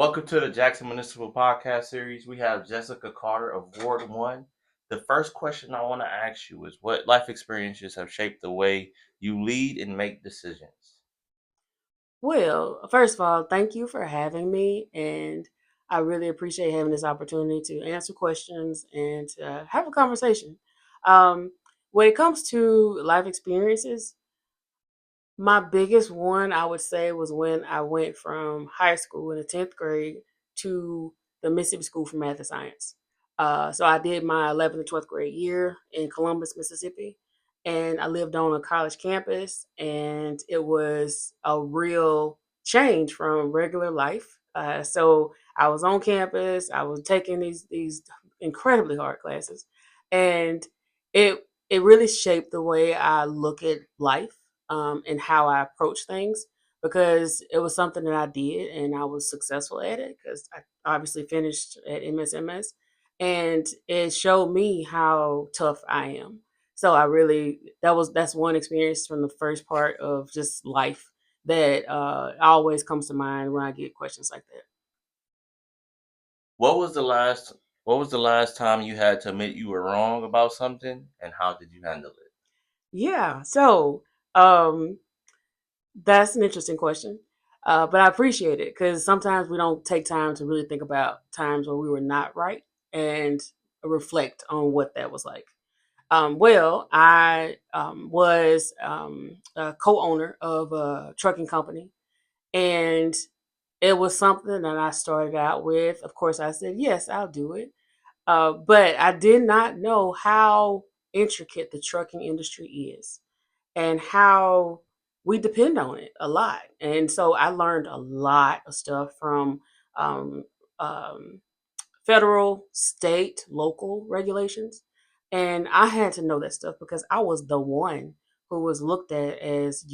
Welcome to the Jackson Municipal Podcast Series. We have Jessica Carter of Ward 1. The first question I want to ask you is what life experiences have shaped the way you lead and make decisions? Well, first of all, thank you for having me. And I really appreciate having this opportunity to answer questions and to have a conversation. Um, when it comes to life experiences, my biggest one, I would say, was when I went from high school in the 10th grade to the Mississippi School for Math and Science. So I did my 11th and 12th grade year in Columbus, Mississippi, and I lived on a college campus, and it was a real change from regular life. So I was on campus, I was taking these incredibly hard classes, and it it really shaped the way I look at life and how I approach things because it was something that I did and I was successful at it because I obviously finished at MSMS and it showed me how tough I am. So I really that's one experience from the first part of just life that always comes to mind when I get questions like that. What was the last what was the last time you had to admit you were wrong about something and how did you handle it? Yeah, so um, that's an interesting question. But I appreciate it because sometimes we don't take time to really think about times where we were not right and reflect on what that was like. I was a co-owner of a trucking company, and it was something that I started out with. Of course, I said yes, I'll do it, but I did not know how intricate the trucking industry is and how we depend on it a lot. And so I learned a lot of stuff from um, um, federal, state, local regulations. And I had to know that stuff because I was the one who was looked at as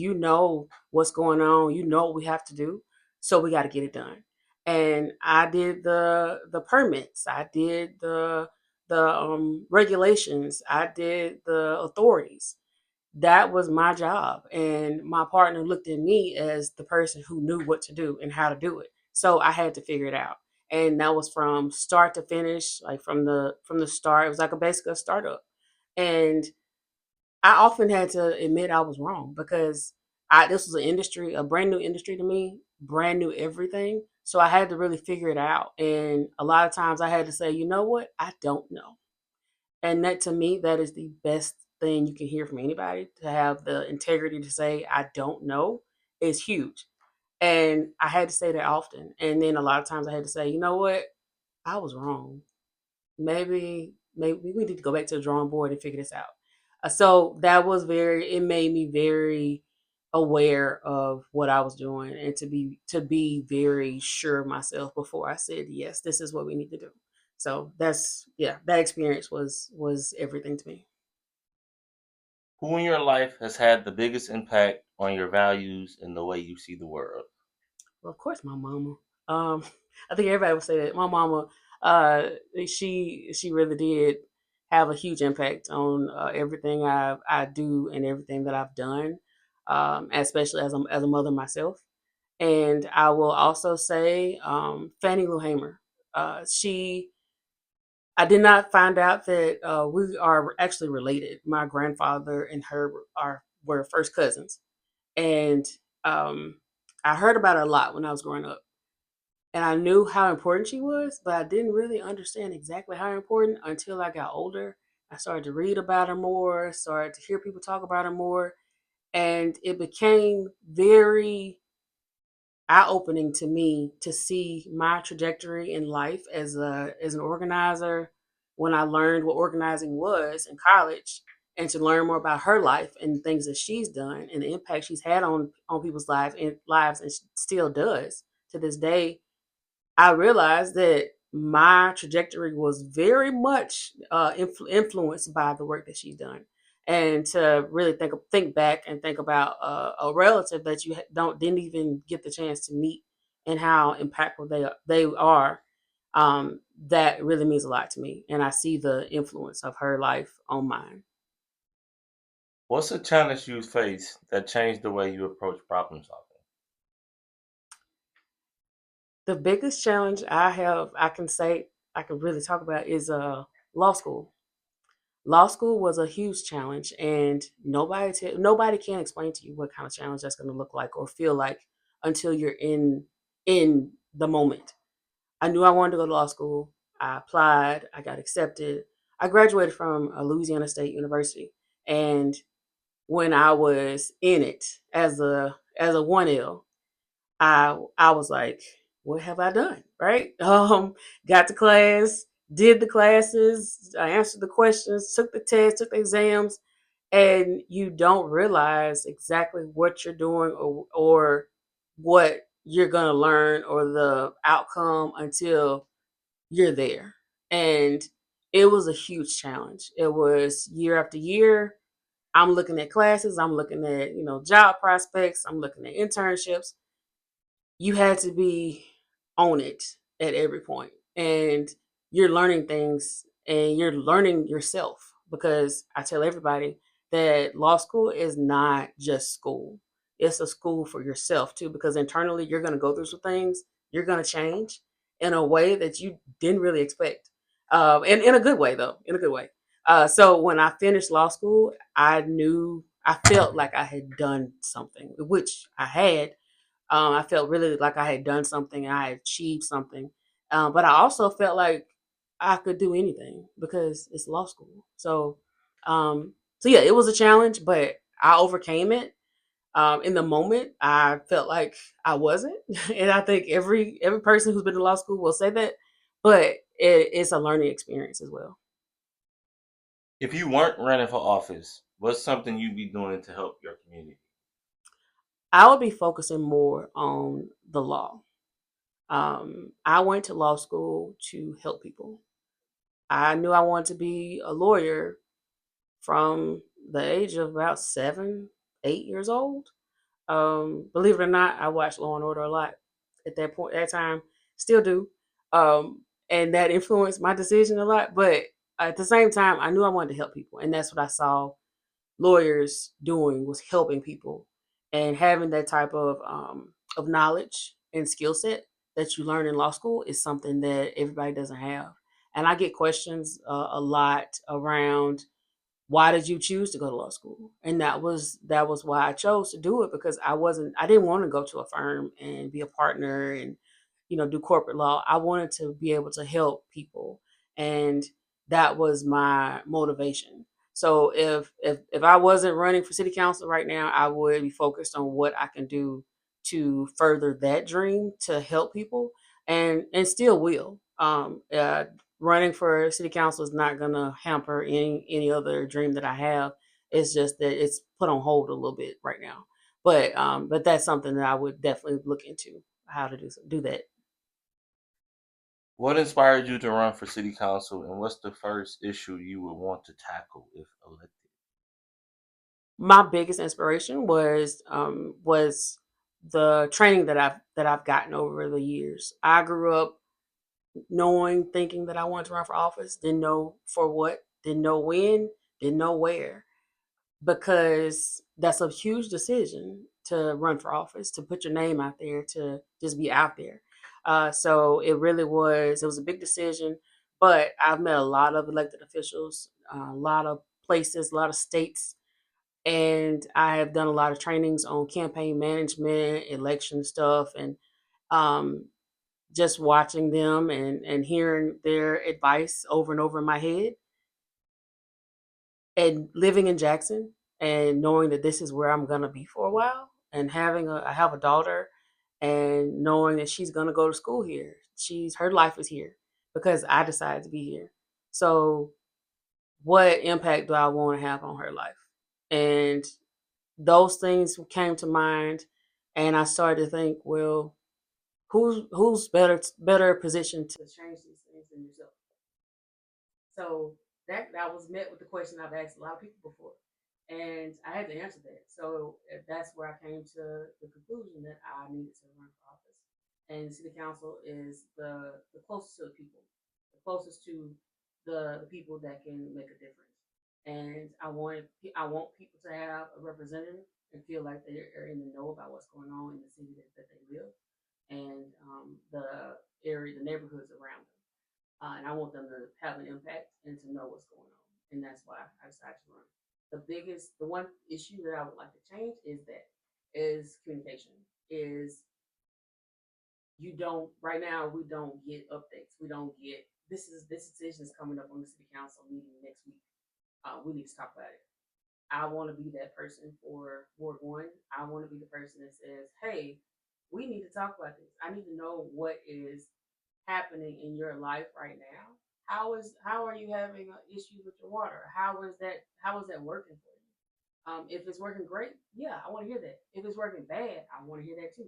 what's going on, what we have to do, so we got to get it done. And I did the permits, I did the regulations, I did the authorities. That was my job, and my partner looked at me as the person who knew what to do and how to do it, so I had to figure it out. And that was from start to finish, like from the start. It was like a basic startup, and I often had to admit I was wrong because this was a brand new industry to me, brand new everything, so I had to really figure it out. And a lot of times I had to say, you know what, I don't know. And that, to me, that is the best thing you can hear from anybody. To have the integrity to say I don't know is huge. And I had to say that often. And then a lot of times I had to say, you know what, I was wrong. Maybe we need to go back to the drawing board and figure this out. So that was it made me very aware of what I was doing, and to be very sure of myself before I said yes, this is what we need to do. So that experience was everything to me. Who in your life has had the biggest impact on your values and the way you see the world? Well, of course, my mama. Um, I think everybody would say that. My mama, uh, she really did have a huge impact on everything I do and everything that I've done, especially as a mother myself. And I will also say Fannie Lou Hamer. She I did not find out that we are actually related. My grandfather and her were first cousins, and um, I heard about her a lot when I was growing up, and I knew how important she was, but I didn't really understand exactly how important until I got older. I started to read about her more, started to hear people talk about her more, and it became very eye-opening to me to see my trajectory in life as an organizer when I learned what organizing was in college, and to learn more about her life and things that she's done and the impact she's had on people's lives and still does to this day. I realized that my trajectory was very much influenced by the work that she's done, and to really think back and think about a relative that you didn't even get the chance to meet and how impactful they are. That really means a lot to me, and I see the influence of her life on mine. What's a challenge you faced that changed the way you approach problem solving? The biggest challenge I can say, I can really talk about is law school. Law school was a huge challenge, and nobody can explain to you what kind of challenge that's going to look like or feel like until you're in the moment. I knew I wanted to go to law school. I applied. I got accepted. I graduated from Louisiana State University, and when I was in it as a 1L, I was like, what have I done? Right? Got to class, did the classes, I answered the questions, took the test, took the exams, and you don't realize exactly what you're doing or what you're gonna learn or the outcome until you're there. And it was a huge challenge. It was year after year. I'm looking at classes, I'm looking at, job prospects, I'm looking at internships. You had to be on it at every point. And you're learning things and you're learning yourself because I tell everybody that law school is not just school. It's a school for yourself too, because internally you're going to go through some things. You're going to change in a way that you didn't really expect. And in a good way, though, in a good way. So when I finished law school, I felt like I had done something, which I had. I felt really like I had done something, I had achieved something. But I also felt like I could do anything because it's law school. So yeah, it was a challenge, but I overcame it. In the moment, I felt like I wasn't, and I think every person who's been to law school will say that. But it's a learning experience as well. If you weren't running for office, what's something you'd be doing to help your community? I would be focusing more on the law. I went to law school to help people. I knew I wanted to be a lawyer from the age of about 7, 8 years old. Believe it or not, I watched Law and Order a lot at that point, that time, still do. And that influenced my decision a lot. But at the same time, I knew I wanted to help people. And that's what I saw lawyers doing was helping people and having that type of knowledge and skill set that you learn in law school is something that everybody doesn't have. And I get questions a lot around why did you choose to go to law school? And that was why I chose to do it because I didn't want to go to a firm and be a partner and do corporate law. I wanted to be able to help people, and that was my motivation. So if I wasn't running for city council right now, I would be focused on what I can do to further that dream to help people, and still will. Running for city council is not going to hamper any other dream that I have. It's just that it's put on hold a little bit right now. But that's something that I would definitely look into how to do that. What inspired you to run for city council, and what's the first issue you would want to tackle if elected? My biggest inspiration was the training that I've gotten over the years. I grew up thinking that I wanted to run for office, didn't know for what, didn't know when, didn't know where, because that's a huge decision to run for office, to put your name out there, to just be out there. So it was a big decision, but I've met a lot of elected officials, a lot of places, a lot of states, and I have done a lot of trainings on campaign management, election stuff, and um, just watching them and hearing their advice over and over in my head and living in Jackson and knowing that this is where I'm gonna be for a while and I have a daughter and knowing that she's gonna go to school here. Her life is here because I decided to be here. So what impact do I want to have on her life? And those things came to mind and I started to think, well, who's better positioned to change these things than yourself? So that was met with the question I've asked a lot of people before, and I had to answer that. So that's where I came to the conclusion that I needed to run for office. And city council is the closest to the people, the closest to the people that can make a difference. And I want people to have a representative and feel like they are in the know about what's going on in the city that they live. and the neighborhoods around them. And I want them to have an impact and to know what's going on. And that's why I decided to run. The one issue that I would like to change is communication. Is you don't right now we don't get updates. We don't get this decision is coming up on the city council meeting next week. We need to talk about it. I want to be that person for Ward One. I want to be the person that says, "Hey, we need to talk about this. I need to know what is happening in your life right now. How are you having issues with your water? How is that working for you? If it's working great, yeah, I want to hear that. If it's working bad, I want to hear that too.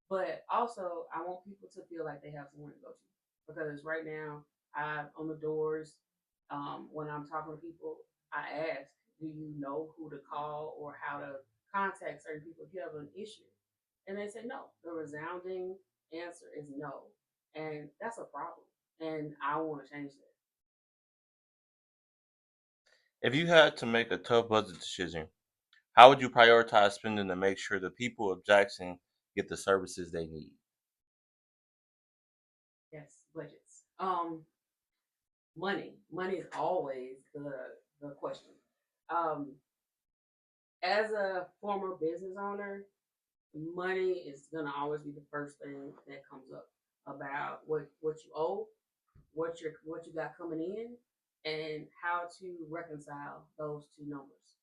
But also, I want people to feel like they have somewhere to go to because right now, I on the doors, when I'm talking to people, I ask, "Do you know who to call or how to contact certain people if you have an issue?" And they say no. The resounding answer is no, and that's a problem. And I want to change that. If you had to make a tough budget decision, how would you prioritize spending to make sure the people of Jackson get the services they need? Yes, budgets. Money is always the question. Um, as a former business owner, money is gonna always be the first thing that comes up about what you owe, what you got coming in, and how to reconcile those two numbers.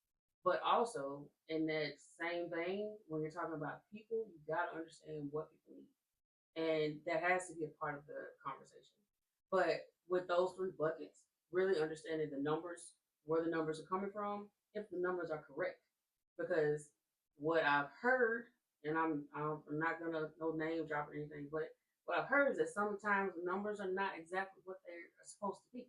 But also in that same vein, when you're talking about people, you gotta understand what people need and that has to be a part of the conversation. But with those three buckets, really understanding the numbers, where the numbers are coming from, if the numbers are correct, because what I've heard, and I'm not gonna no name drop or anything, but what I've heard is that sometimes the numbers are not exactly what they are supposed to be.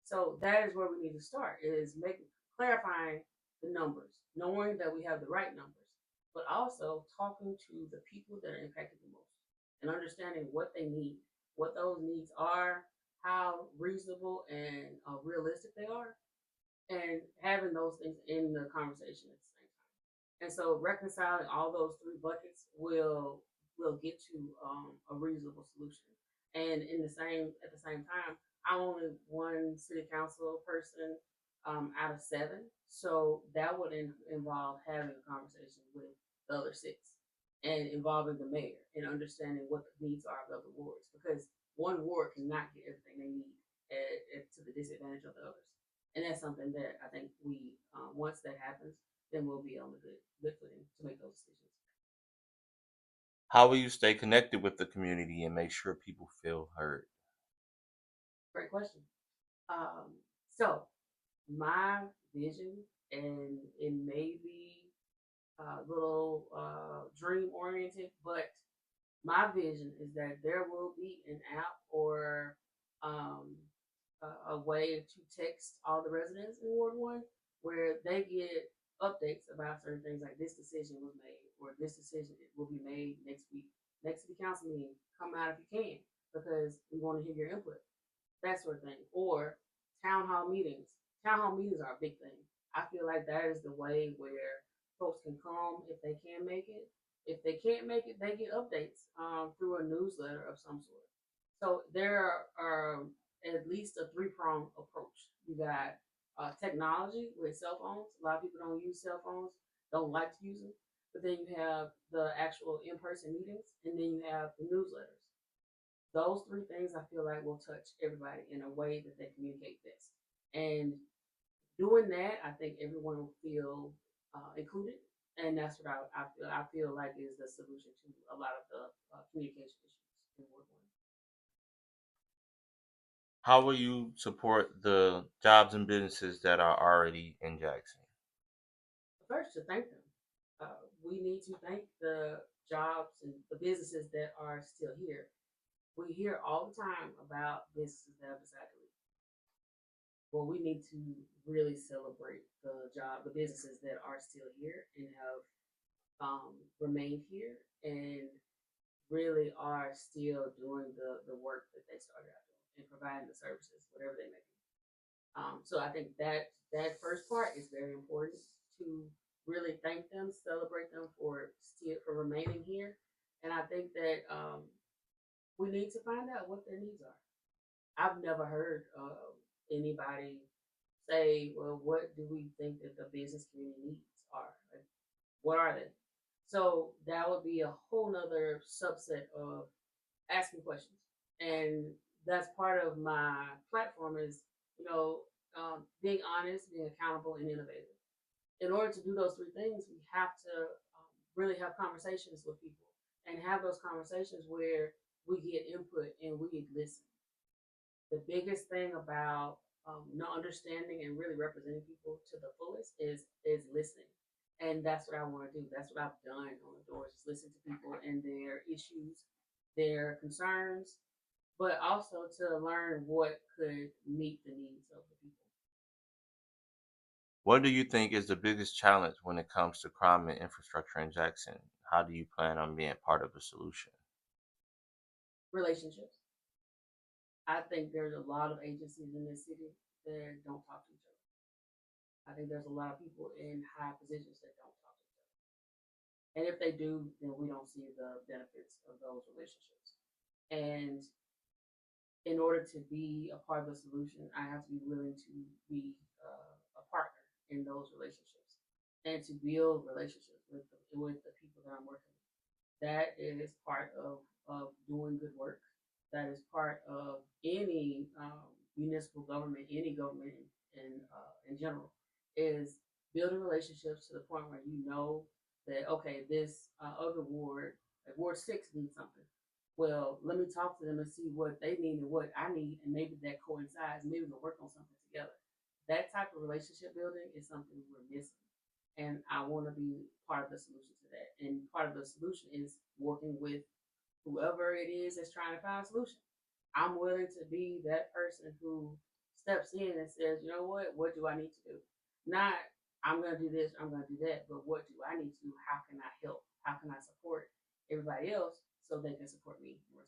So that is where we need to start is making clarifying the numbers, knowing that we have the right numbers, but also talking to the people that are impacted the most and understanding what they need, what those needs are, how reasonable and realistic they are, and having those things in the conversation at the same time. And so reconciling all those three buckets will get to a reasonable solution. And in the same at the same time, I'm only one city council person out of seven, so that would involve having a conversation with the other six and involving the mayor and understanding what the needs are of the other wards because one ward cannot get everything they need to the disadvantage of the others. And that's something that I think we once that happens, then we'll be on the good footing to make those decisions. How will you stay connected with the community and make sure people feel heard? Great question. Um, so my vision, and it may be a little dream oriented, but my vision is that there will be an app or um, a way to text all the residents in Ward One where they get updates about certain things like this decision was made or this decision will be made next week, next city council meeting. Come out if you can because we want to hear your input, that sort of thing. Or town hall meetings. Town hall meetings are a big thing. I feel like that is the way where folks can come if they can make it. If they can't make it, they get updates through a newsletter of some sort. So there are at least a three-pronged approach. You got technology with cell phones. A lot of people don't use cell phones, don't like to use them. But then you have the actual in-person meetings, and then you have the newsletters. Those three things I feel like will touch everybody in a way that they communicate best. And doing that, I think everyone will feel included, and that's what I feel like is the solution to a lot of the communication issues in Ward One. How will you support the jobs and businesses that are already in Jackson? First, to thank them, we need to thank the jobs and the businesses that are still here. We hear all the time about businesses that have decided to leave. Well, we need to really celebrate the businesses that are still here and have remained here and really are still doing the work that they started out doing and providing the services, whatever they may be. So I think that first part is very important to really thank them, celebrate them for still for remaining here, And I think that we need to find out what their needs are. I've never heard anybody say, well, what do we think that the business community needs are? Like, what are they? So that would be a whole nother subset of asking questions. And that's part of my platform is, you know, being honest, being accountable, and innovative. In order to do those three things, we have to really have conversations with people and have those conversations where we get input and we listen. The biggest thing about not understanding and really representing people to the fullest is listening, and that's what I want to do. That's what I've done on the doors: is listen to people and their issues, their concerns, but also to learn what could meet the needs of the people. What do you think is the biggest challenge when it comes to crime and infrastructure in Jackson? How do you plan on being part of the solution? Relationships. I think there's a lot of agencies in this city that don't talk to each other. I think there's a lot of people in high positions that don't talk to each other. And if they do, then we don't see the benefits of those relationships. And in order to be a part of the solution, I have to be willing to be a partner in those relationships and to build relationships with the people that I'm working with. That is part of doing good work. That is part of any municipal government, any government in general, is building relationships to the point where you know that okay, this other ward, like Ward 6, needs something. Well, let me talk to them and see what they need and what I need, and maybe that coincides. Maybe we'll work on something together. That type of relationship building is something we're missing, and I want to be part of the solution to that. And part of the solution is working with whoever it is that's trying to find a solution. I'm willing to be that person who steps in and says, you know what do I need to do? Not I'm gonna do this, I'm gonna do that, but what do I need to do? How can I help? How can I support everybody else so they can support me in return?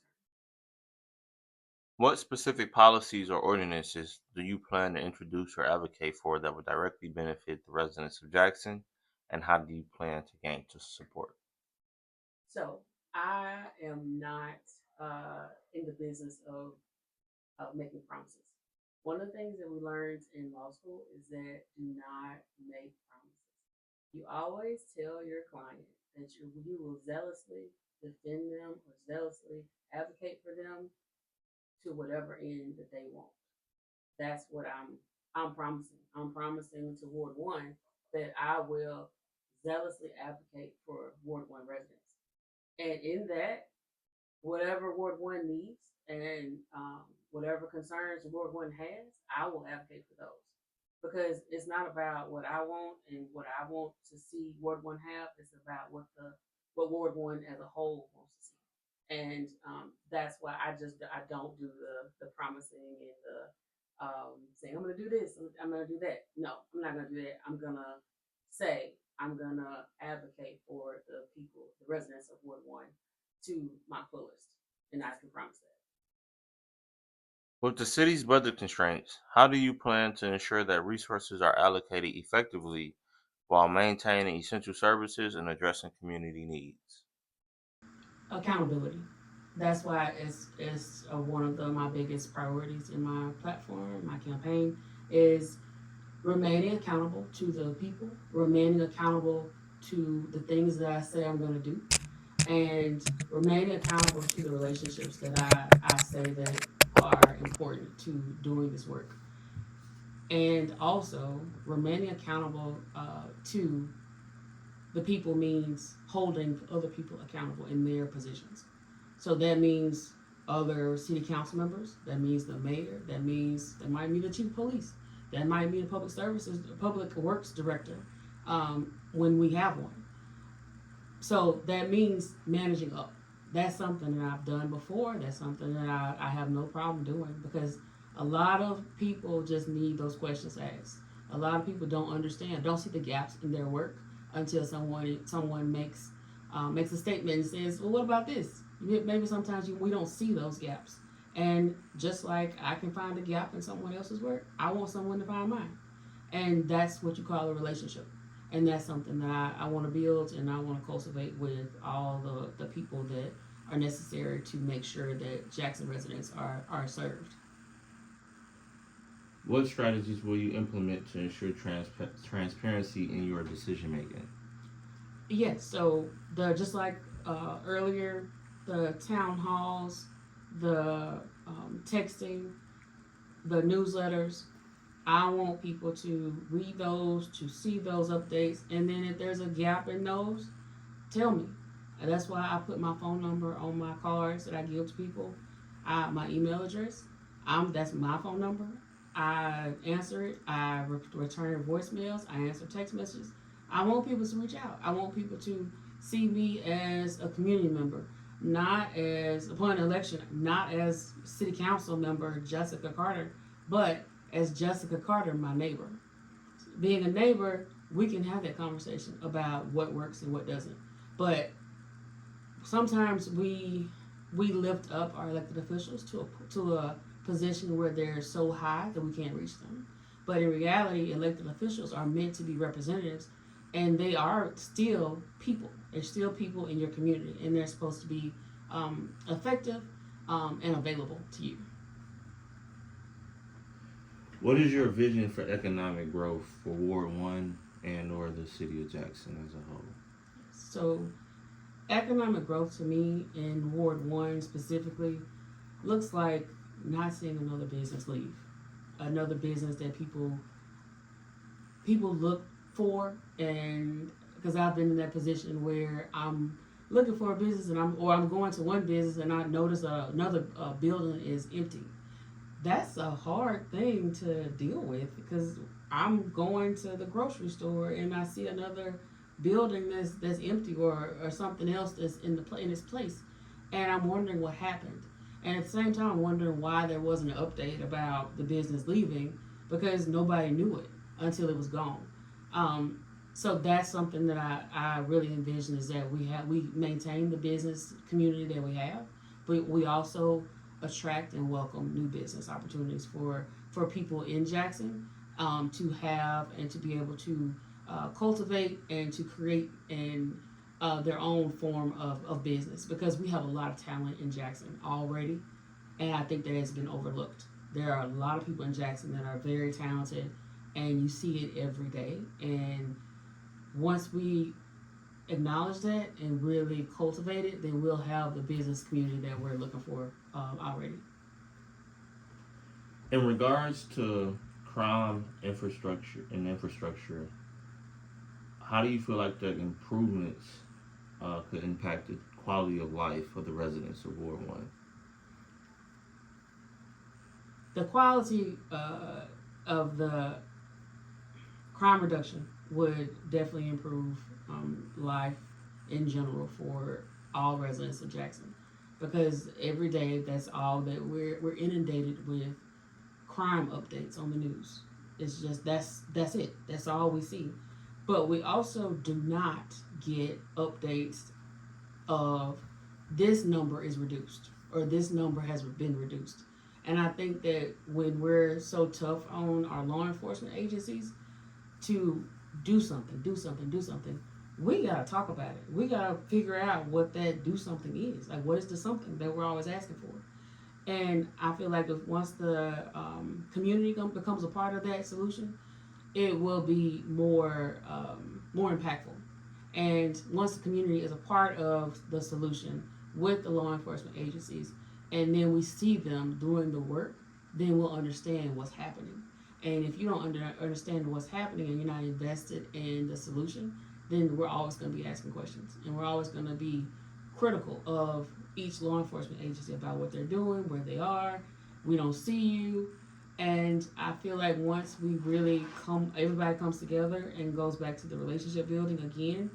What specific policies or ordinances do you plan to introduce or advocate for that would directly benefit the residents of Jackson? And how do you plan to gain to support? So I am not in the business of making promises. One of the things that we learned in law school is that do not make promises. You always tell your client that you will zealously defend them or zealously advocate for them to whatever end that they want. That's what I'm promising. I'm promising to Ward 1 that I will zealously advocate for Ward 1 residents. And in that, whatever Ward 1 needs and whatever concerns Ward 1 has, I will advocate for those. Because it's not about what I want and what I want to see Ward 1 have. It's about what Ward 1 as a whole wants to see. And that's why I don't do the promising and the saying I'm gonna do this, I'm gonna do that. No, I'm not gonna do that. I'm gonna say I'm gonna advocate for the people, the residents of Ward 1 to my fullest, and I can promise that. With the city's budget constraints, how do you plan to ensure that resources are allocated effectively while maintaining essential services and addressing community needs? Accountability. That's why it's one of my biggest priorities in my platform, my campaign, is remaining accountable to the people, remaining accountable to the things that I say I'm going to do, and remaining accountable to the relationships that I say that are important to doing this work, and also remaining accountable to the people means holding other people accountable in their positions. So that means other city council members. That means the mayor. That might mean the chief of police. That might mean the public works director, when we have one. So that means managing up. That's something that I've done before. That's something that I have no problem doing because a lot of people just need those questions asked. A lot of people don't understand, don't see the gaps in their work until someone makes a statement and says, "Well, what about this?" Maybe sometimes we don't see those gaps. And just like I can find a gap in someone else's work, I want someone to find mine, and that's what you call a relationship. And that's something that I want to build and I want to cultivate with all the people that are necessary to make sure that Jackson residents are served. What strategies will you implement to ensure transparency in your decision making? Yes, so the just like earlier, the town halls, the texting, the newsletters. I want people to read those, to see those updates, and then if there's a gap in those, tell me. And that's why I put my phone number on my cards that I give to people. My email address. That's my phone number. I answer it. I return voicemails. I answer text messages. I want people to reach out. I want people to see me as a community member, not as upon election, not as city council member Jessica Carter, but as Jessica Carter, my neighbor. Being a neighbor, we can have that conversation about what works and what doesn't. But sometimes we lift up our elected officials to a position where they're so high that we can't reach them. But in reality, elected officials are meant to be representatives, and they are still people. They're still people in your community, and they're supposed to be effective and available to you. What is your vision for economic growth for Ward 1 and or the city of Jackson as a whole? So, economic growth to me in Ward 1 specifically looks like not seeing another business leave, another business that people look for, and because I've been in that position where I'm looking for a business and I'm going to one business and I notice another building is empty. That's a hard thing to deal with because I'm going to the grocery store and I see another building that's empty or something else that's in its place, and I'm wondering what happened. And at the same time, I'm wondering why there wasn't an update about the business leaving because nobody knew it until it was gone. Um, so that's something that I really envision is that we maintain the business community that we have, but we also attract and welcome new business opportunities for people in Jackson to have and to be able to cultivate and to create and their own form of business because we have a lot of talent in Jackson already, and I think that has been overlooked. There are a lot of people in Jackson that are very talented, and you see it every day. And once we acknowledge that and really cultivate it, then we'll have the business community that we're looking for already. In regards to crime infrastructure, how do you feel like the improvements could impact the quality of life of the residents of Ward 1? The quality of the crime reduction would definitely improve life in general for all residents of Jackson because every day that's all that we're inundated with crime updates on the news. It's just that's it. That's all we see. But we also do not get updates of this number is reduced or this number has been reduced. And I think that when we're so tough on our law enforcement agencies to do something, do something, do something, we gotta talk about it. We gotta figure out what that do something is. Like, what is the something that we're always asking for? And I feel like if once the community becomes a part of that solution, it will be more impactful. And once the community is a part of the solution with the law enforcement agencies, and then we see them doing the work, then we'll understand what's happening. And if you don't understand what's happening and you're not invested in the solution, then we're always going to be asking questions, and we're always going to be critical of each law enforcement agency about what they're doing, where they are. We don't see you, and I feel like once we really everybody comes together and goes back to the relationship building again,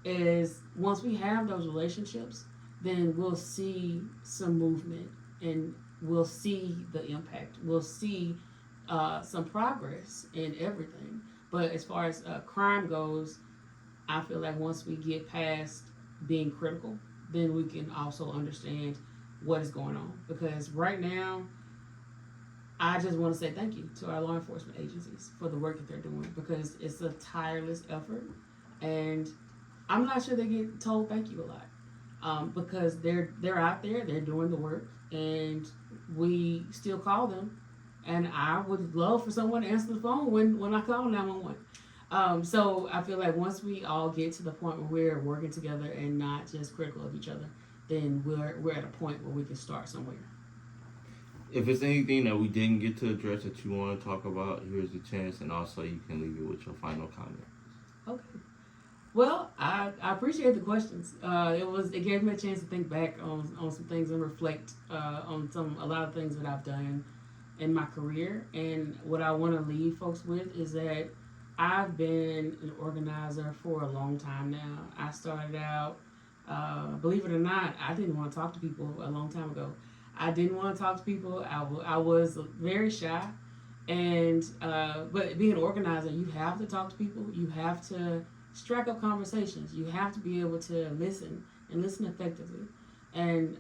is once we have those relationships, then we'll see some movement and we'll see the impact. We'll see some progress in everything. But as far as crime goes, I feel like once we get past being critical, then we can also understand what is going on. Because right now, I just want to say thank you to our law enforcement agencies for the work that they're doing because it's a tireless effort, and I'm not sure they get told thank you a lot because they're out there, they're doing the work, and we still call them. And I would love for someone to answer the phone when I call 911. So I feel like once we all get to the point where we're working together and not just critical of each other, then we're at a point where we can start somewhere. If it's anything that we didn't get to address that you want to talk about, here's the chance, and also you can leave it with your final comment. Okay. Well, I appreciate the questions. It gave me a chance to think back on some things and reflect on a lot of things that I've done in my career. And what I want to leave folks with is that I've been an organizer for a long time now. I started out, believe it or not, I didn't want to talk to people a long time ago. I didn't want to talk to people. I was very shy. And but being an organizer, you have to talk to people. You have to strike up conversations. You have to be able to listen and listen effectively. And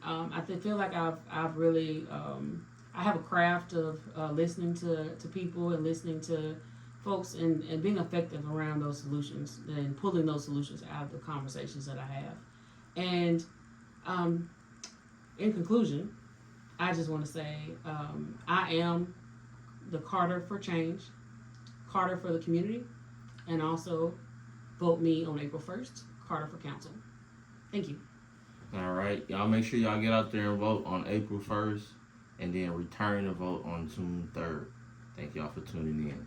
feel like I've really I have a craft of listening to people and listening to folks and being effective around those solutions and pulling those solutions out of the conversations that I have. And um, in conclusion, I just want to say I am the Carter for change, Carter for the community, and also vote me on April 1st, Carter for council. Thank you. All right, y'all make sure y'all get out there and vote on April 1st, and then return to vote on June 3rd. Thank y'all for tuning in.